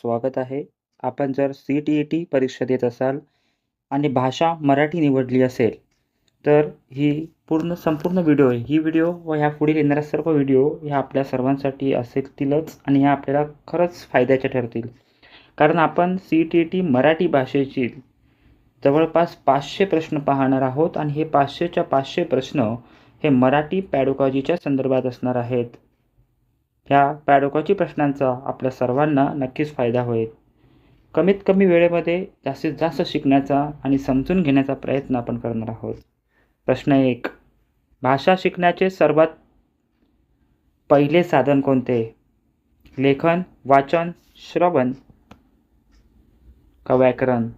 स्वागत आहे. आपण जर CTET परीक्षा देत असाल आणि भाषा मराठी निवडली असेल, तर संपूर्ण व्हिडिओ ही व्हिडिओ व ह्या पुढील येणाऱ्या सर्व व्हिडिओ ह्या आपल्या सर्वांसाठी असतीलच आणि ह्या आपल्याला खरंच फायद्याच्या ठरतील. कारण आपण CTET मराठी भाषेची जवळपास 500 प्रश्न पाहणार आहोत आणि हे 500च्या 500 प्रश्न हे मराठी पॅडगॉजीच्या संदर्भात असणार आहेत. ह्या पॅडगॉजी प्रश्नांचा आपल्या सर्वांना नक्कीच फायदा होईल. कमीत कमी वेळेमध्ये जास्तीत जास्त शिकण्याचा आणि समजून घेण्याचा प्रयत्न आपण करणार आहोत. प्रश्न 1. भाषा शिकण्याचे सर्वात पहिले साधन कोणते? लेखन, वाचन, श्रवण का व्याकरण?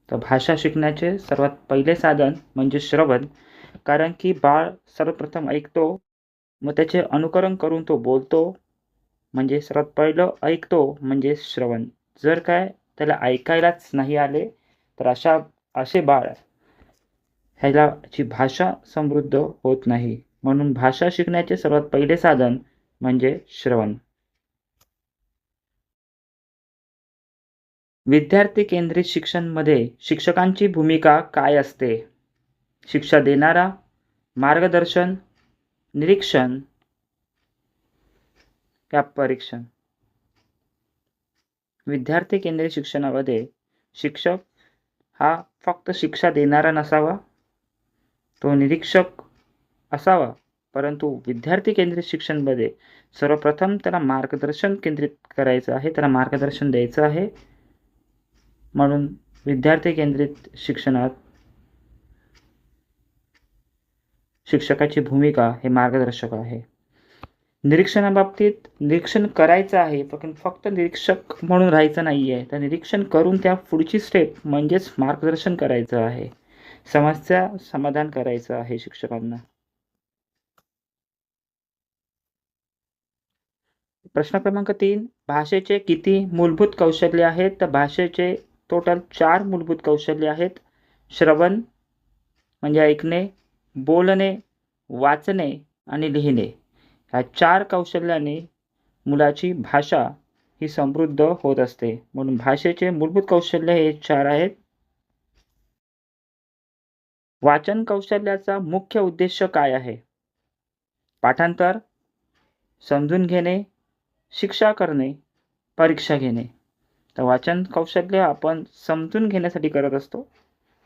तर भाषा शिकण्याचे सर्वात पहिले साधन म्हणजे श्रवण, कारण की बाळ सर्वप्रथम ऐकतो, मग त्याचे अनुकरण करून तो बोलतो. म्हणजे सर्वात पहिलं ऐकतो म्हणजे श्रवण. जर काय त्याला ऐकायलाच नाही आले तर असे बाळ ह्याची भाषा समृद्ध होत नाही. म्हणून भाषा शिकण्याचे सर्वात पहिले साधन म्हणजे श्रवण. विद्यार्थी केंद्रित शिक्षणमध्ये शिक्षकांची भूमिका काय असते? शिक्षा देणारा, मार्गदर्शन, निरीक्षण का परीक्षण? विद्यार्थी केंद्रित शिक्षणामध्ये शिक्षक हा फक्त शिक्षा देणारा नसावा, तो निरीक्षक असावा. परंतु विद्यार्थी केंद्रित शिक्षणामध्ये सर्वप्रथम त्याला मार्गदर्शन केंद्रित करायचं आहे, त्याला मार्गदर्शन द्यायचं आहे. म्हणून विद्यार्थी केंद्रित शिक्षणात शिक्षकाची भूमिका हे मार्गदर्शक आहे. निरीक्षणाबाबतीत निरीक्षण करायचं आहे, फक्त निरीक्षक म्हणून राहायचं नाही आहे, तर निरीक्षण करून त्या पुढची स्टेप म्हणजेच मार्गदर्शन करायचं आहे, समस्या समाधान करायचं आहे शिक्षकांना. प्रश्न क्रमांक 3. भाषेचे किती मूलभूत कौशल्य आहेत? तर भाषेचे टोटल 4 मूलभूत कौशल्य आहेत. श्रवण म्हणजे ऐकणे, बोलणे, वाचणे आणि लिहिणे. ह्या 4 कौशल्याने मुलाची भाषा ही समृद्ध होत असते. म्हणून भाषेचे मूलभूत कौशल्य हे 4 आहेत. वाचन कौशल्याचा मुख्य उद्देश काय आहे? पाठांतर, समजून घेणे, शिक्षा करणे, परीक्षा घेणे. तर वाचन कौशल्य आपण समजून घेण्यासाठी करत असतो,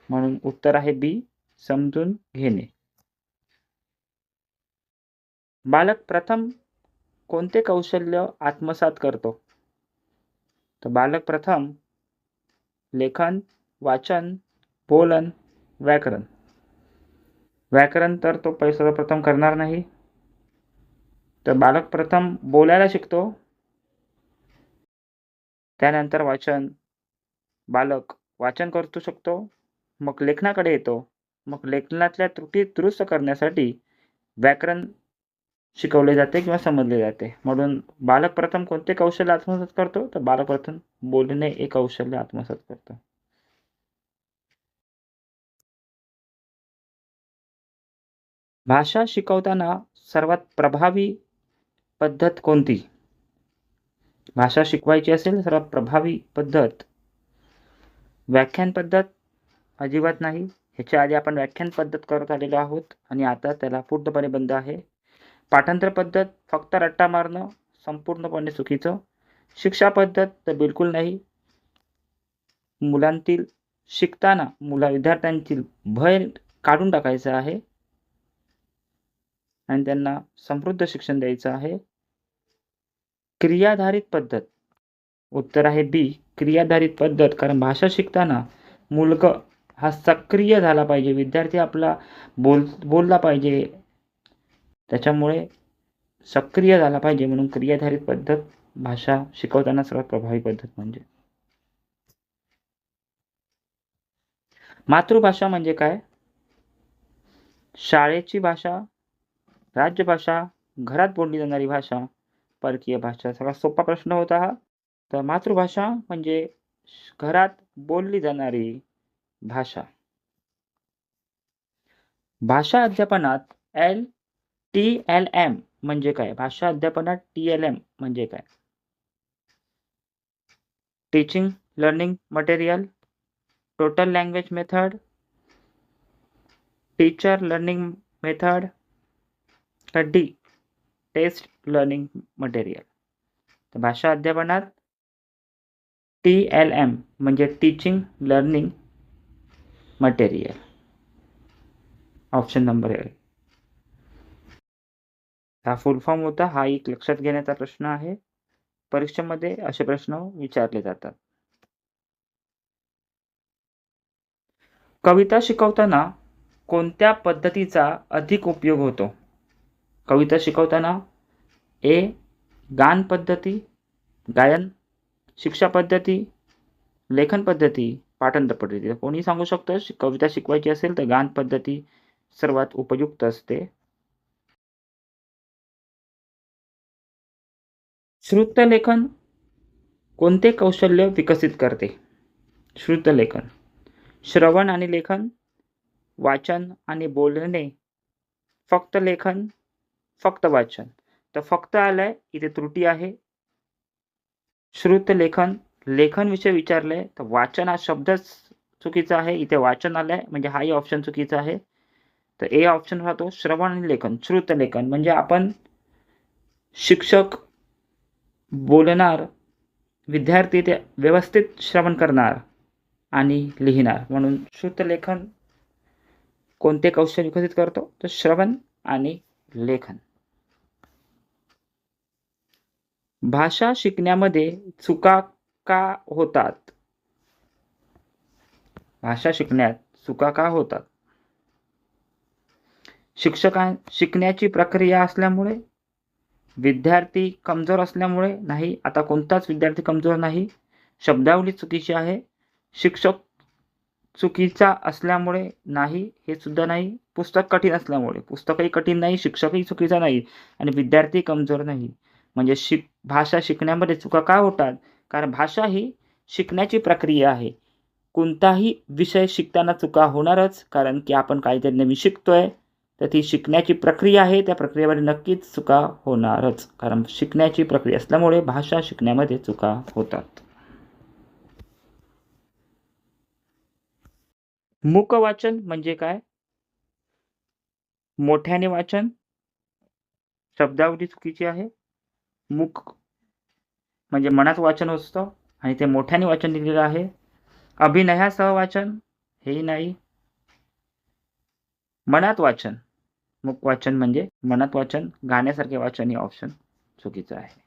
म्हणून उत्तर आहे बी, समजून घेणे. बालक प्रथम कोणते कौशल्य आत्मसात करतो? तर बालक प्रथम लेखन, वाचन, बोलन, व्याकरण. व्याकरण तर तो सर्वप्रथम करणार नाही. तर बालक प्रथम बोलायला शिकतो, त्यानंतर बालक वाचन करू शकतो, मग लेखनाकडे येतो, मग लेखनातल्या त्रुटी दुरुस्त करण्यासाठी व्याकरण शिकवले जाते किंवा समजले जाते. म्हणून बालक प्रथम कोणते कौशल्य आत्मसात करतो? तर बालक प्रथम बोलणे हे कौशल्य आत्मसात करतो. भाषा शिकवताना सर्वात प्रभावी पद्धत कोणती? भाषा शिकवायची असेल सर्वात प्रभावी पद्धत व्याख्यान पद्धत अजिबात नाही. ह्याच्या आधी आपण व्याख्यान पद्धत करत आलेलो आहोत आणि आता त्याला पूर्णपणे बंद आहे. पाठांतर पद्धत फक्त रट्टा मारणं संपूर्णपणे चुकीचं. शिक्षा पद्धत तर बिलकुल नाही. मुलांतील शिकताना विद्यार्थ्यांतील भय काढून टाकायचा आहे आणि त्यांना समृद्ध शिक्षण द्यायचं आहे. क्रियाधारित पद्धत, उत्तर आहे बी, क्रियाधारित पद्धत. कारण भाषा शिकताना मुलगा हा सक्रिय झाला पाहिजे, विद्यार्थी आपला बोलला पाहिजे, त्याच्यामुळे सक्रिय झाला पाहिजे. म्हणून क्रियाधारित पद्धत भाषा शिकवताना सर्वात प्रभावी पद्धत म्हणजे. मातृभाषा म्हणजे काय? शाळेची भाषा, राज्यभाषा, घरात बोलली जाणारी भाषा, परकीय भाषा. सगळा सोपा प्रश्न होता हा. तर मातृभाषा म्हणजे घरात बोलली जाणारी भाषा. भाषा अध्यापनात TLM म्हणजे काय? भाषा अध्यापनात TLM म्हणजे काय? Teaching learning material, total language method, teacher learning method का डी टेस्ट लर्निंग मटेरियल. तर भाषा अध्यापनात TLM म्हणजे teaching learning material, option number A. हा फुल फॉर्म होता. हा एक लक्षात घेण्याचा प्रश्न आहे. परीक्षेमध्ये असे प्रश्न विचारले जातात. कविता शिकवताना कोणत्या पद्धतीचा अधिक उपयोग होतो? कविता शिकवताना ए गान पद्धती, गायन शिक्षा पद्धती, लेखन पद्धती, पाठांतर पद्धती. कोणी सांगू शकतं कविता शिकवायची असेल तर गान पद्धती सर्वात उपयुक्त असते. श्रुतलेखन कोणते कौशल्य विकसित करते? श्रुतलेखन श्रवण आणि लेखन, वाचन आणि बोलणे, फक्त लेखन, फक्त वाचन. तर फक्त आलंय, इथे त्रुटी आहे. श्रुतलेखन लेखन विषय विचारलंय तर वाचन हा शब्दच चुकीचा आहे. इथे वाचन आलंय म्हणजे हाही ऑप्शन चुकीचा आहे. तर ए ऑप्शन राहतो श्रवण आणि लेखन. श्रुतलेखन म्हणजे आपण शिक्षक बोलणार, विद्यार्थी ते व्यवस्थित श्रवण करणार आणि लिहिणार. म्हणून श्रुतलेखन कोणते कौशल्य विकसित करतो? तर श्रवण आणि लेखन. भाषा शिकण्यामध्ये चुका का होतात? भाषा शिकण्यात चुका का होतात? शिकण्याची प्रक्रिया असल्यामुळे, विद्यार्थी कमजोर असल्यामुळे नाही. आता कोणताच विद्यार्थी कमजोर नाही. शब्दावली चुकीची आहे. शिक्षक चुकीचा असल्यामुळे नाही, हे सुद्धा नाही. पुस्तक कठीण असल्यामुळे, पुस्तकही कठीण नाही, शिक्षकही चुकीचा नाही आणि विद्यार्थी कमजोर नाही. म्हणजे भाषा शिकण्यामध्ये चुका का होतात? कारण भाषा ही शिकण्याची प्रक्रिया आहे. कोणताही विषय शिकताना चुका होणारच, कारण की आपण काहीतरी नवीन शिकतोय, तर ती शिकण्याची प्रक्रिया आहे. त्या प्रक्रियेमध्ये नक्कीच चुका होणारच, कारण शिकण्याची प्रक्रिया असल्यामुळे भाषा शिकण्यामध्ये चुका होतात. मूक वाचन म्हणजे काय? मोठ्याने वाचन, शब्दावली चुकीची आहे. मूक म्हणजे मनात वाचन असतं आणि ते मोठ्याने वाचन लिहिलेलं आहे. अभिनयासह वाचन हेही नाही. मनात वाचन, मूक वाचन म्हणजे मनात वाचन, गाण्यासारखे वाचन हे ऑप्शन चुकीचं आहे.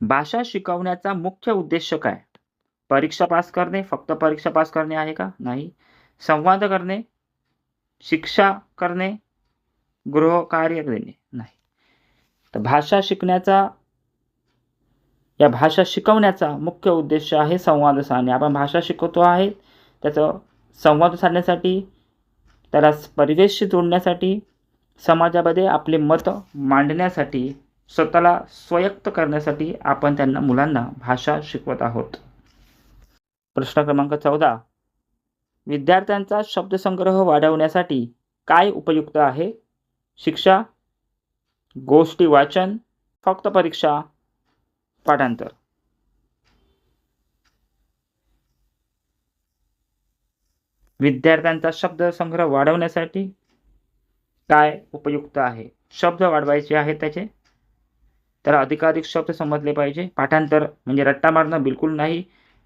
भाषा शिकवण्याचा मुख्य उद्देश काय? परीक्षा पास करणे, फक्त परीक्षा पास करणे आहे का? नाही. संवाद करणे, शिक्षा करणे, गृहकार्य देणे नाही. तर भाषा शिकवण्याचा मुख्य उद्देश आहे संवाद साधणे. आपण भाषा शिकवतो आहे त्याचं संवाद साधण्यासाठी, त्याला परिवेशशी जोडण्यासाठी, समाजामध्ये आपले मत मांडण्यासाठी, स्वतःला स्वायत्त करण्यासाठी आपण मुलांना भाषा शिकवत आहोत. प्रश्न क्रमांक 14. विद्यार्थ्यांचा शब्दसंग्रह वाढवण्यासाठी काय उपयुक्त आहे? शिक्षा, गोष्टी वाचन, फक्त परीक्षा, पाठांतर. विद्यार्थ्यांचा शब्दसंग्रह वाढवण्यासाठी काय उपयुक्त आहे? शब्द वाढवायचे आहेत त्याचे, तर अधिकाधिक शब्द समजले पाहिजे. पाठांतर म्हणजे रट्टा मारणं बिलकुल नाही.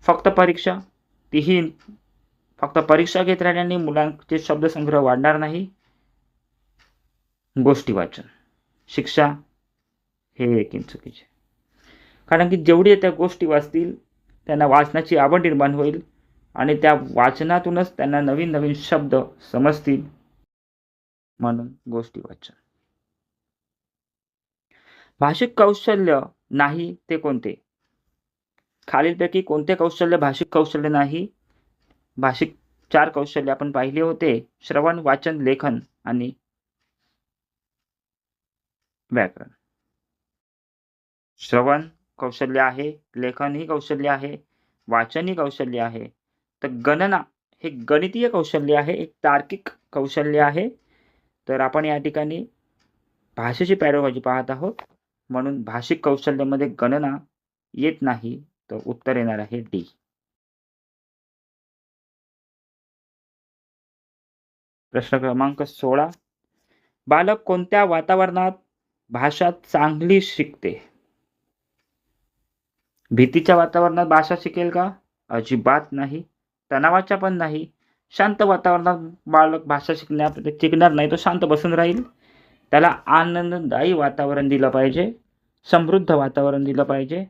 फक्त परीक्षा, तीही फक्त परीक्षा घेत राहिल्याने मुलांचे शब्दसंग्रह वाढणार नाही. गोष्टी वाचन, शिक्षा हे देखील चुकीचे, कारण की जेवढी त्या गोष्टी वाचतील त्यांना वाचनाची आवड निर्माण होईल आणि त्या वाचनातूनच त्यांना नवीन नवीन शब्द समजतील. म्हणून गोष्टी वाचन. भाषिक कौशल्य नाही ते कोणते? खालीलपैकी कोणते कौशल्य भाषिक कौशल्य नाही? भाषिक 4 कौशल्य आपण पाहिले होते: श्रवण, वाचन, लेखन आणि व्याकरण. श्रवण कौशल्य आहे, लेखन ही कौशल्य आहे, वाचन ही कौशल्य आहे. तर गणना हे गणितीय कौशल्य आहे, एक तार्किक कौशल्य आहे. तर आपण या ठिकाणी भाषेची पॅडगॉजी पाहत आहोत, म्हणून भाषिक कौशल्यामध्ये गणना येत नाही, तर उत्तर येणार आहे डी. प्रश्न क्रमांक 16. बालक कोणत्या वातावरणात भाषा चांगली शिकते? भीतीच्या वातावरणात भाषा शिकेल का? अजिबात नाही. तणावाच्या पण नाही. शांत वातावरणात बालक भाषा शिकणार नाही, तो शांत बसून राहील. त्याला आनंददायी वातावरण दिलं पाहिजे, समृद्ध वातावरण दिलं पाहिजे,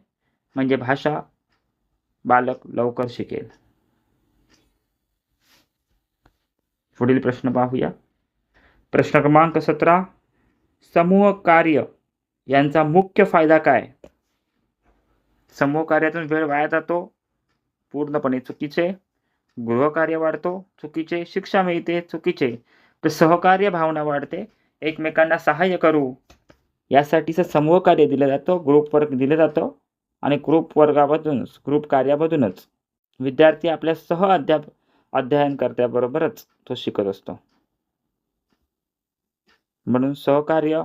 म्हणजे भाषा बालक लवकर शिकेल. पुढील प्रश्न पाहूया. प्रश्न क्रमांक 17. समूह कार्य यांचा मुख्य फायदा काय? समूह कार्यातून वेळ वाया जातो, पूर्णपणे चुकीचे. गृहकार्य वाढतो, चुकीचे. शिक्षा मिळते, चुकीचे. तर सहकार्य भावना वाढते, एकमेकांना सहाय्य करू यासाठीचं समूह कार्य दिलं जातं, ग्रुप वर्क दिलं जातं. आणि ग्रुप कार्यामधूनच विद्यार्थी आपल्या अध्ययनकर्त्याबरोबरच तो शिकत असतो. म्हणून सहकार्य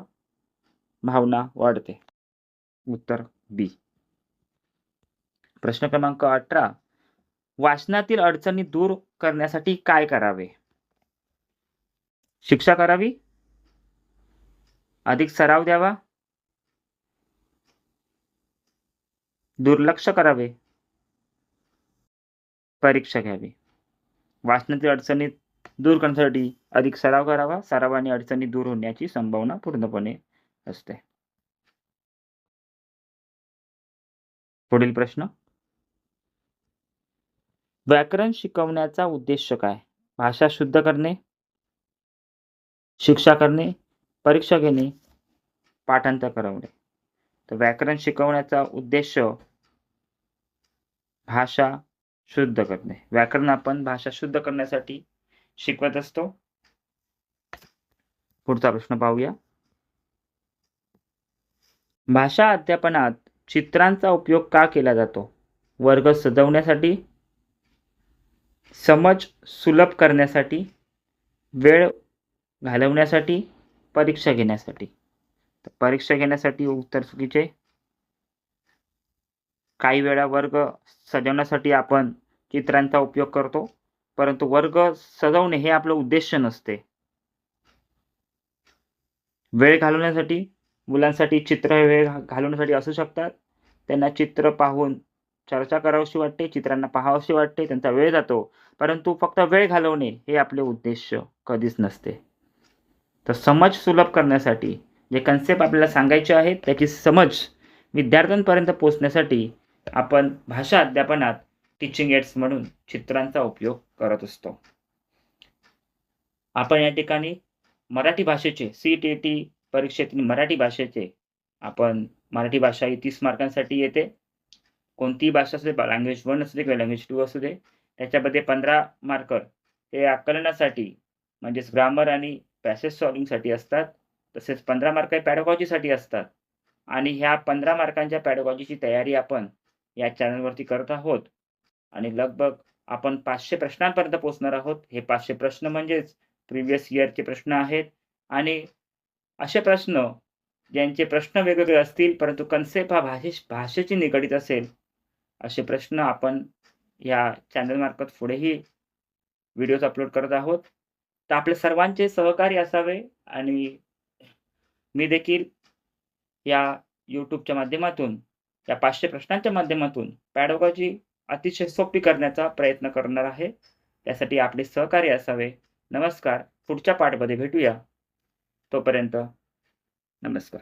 भावना वाढते. उत्तर बी. प्रश्न क्रमांक 18. वाचनातील अडचणी दूर करण्यासाठी काय करावे? शिक्षा करावी, अधिक सराव द्यावा, दुर्लक्ष करावे, परीक्षा घ्यावी. वाचनातील अडचणी दूर करण्यासाठी अधिक सराव करावा. सरावाने अडचणी दूर होण्याची संभावना पूर्णपणे असते. पुढील प्रश्न. व्याकरण शिकवण्याचा उद्देश काय? भाषा शुद्ध करणे, शिक्षा करणे, परीक्षा घेणे, पाठांतर करवणे. तर व्याकरण शिकवण्याचा उद्देश भाषा शुद्ध करणे. व्याकरण आपण भाषा शुद्ध करण्यासाठी शिकवत असतो. पुढचा प्रश्न पाहूया. भाषा अध्यापनात चित्रांचा उपयोग का केला जातो? वर्ग सजवण्यासाठी, समज सुलभ करण्यासाठी, वेळ घालवण्यासाठी, परीक्षा घेण्यासाठी. तर परीक्षा घेण्यासाठी उत्तर चुकीचे. काही वेळा वर्ग सजवण्यासाठी आपण चित्रांचा उपयोग करतो, परंतु वर्ग सजवणे हे आपलं उद्देश नसते. वेळ घालवण्यासाठी मुलांसाठी चित्र वेळ घालवण्यासाठी असू शकतात. त्यांना चित्र पाहून चर्चा करावीशी वाटते, चित्रांना पाहावीशी वाटते, त्यांचा वेळ जातो, परंतु फक्त वेळ घालवणे हे आपले उद्देश कधीच नसते. तर समज सुलभ करण्यासाठी जे कन्सेप्ट आपल्याला सांगायचे आहेत त्याची समज विद्यार्थ्यांपर्यंत पोहोचण्यासाठी आपण भाषा अध्यापनात टीचिंग एड्स म्हणून चित्रांचा उपयोग करत असतो. आपण या ठिकाणी मराठी भाषेचे CET परीक्षेतील मराठी भाषेचे मराठी भाषा ही 30 मार्कांसाठी येते. कोणतीही भाषा असू दे, लँग्वेज 1 असू दे किंवा लँग्वेज 2 असू दे, त्याच्यामध्ये 15 मार्क हे आकलनासाठी म्हणजेच ग्रामर आणि पॅसेज सॉल्विंगसाठी असतात. तसेच 15 मार्क हे पॅडगॉजीसाठी असतात. आणि ह्या 15 मार्कांच्या पॅडगॉजीची तयारी आपण या चॅनलवरती करत आहोत. आणि लगभग आपण 500 प्रश्नांपर्यंत पोहोचणार आहोत. हे 500 प्रश्न म्हणजेच प्रिव्हियस इयरचे प्रश्न आहेत. आणि असे प्रश्न ज्यांचे प्रश्न वेगवेगळे असतील परंतु कन्सेप्ट हा भाषेशी निगडीत असेल, असे प्रश्न आपण या चॅनलमार्फत पुढेही व्हिडिओज अपलोड करत आहोत. तर आपले सर्वांचे सहकार्य असावे. आणि मी देखील या यूट्यूबच्या माध्यमातून या 500 प्रश्नांच्या माध्यमातून पॅडगॉजी अतिशय सोपी करण्याचा प्रयत्न करणार आहे. त्यासाठी आपले सहकार्य असावे. नमस्कार. पुढच्या पाठमध्ये भेटूया. तोपर्यंत नमस्कार.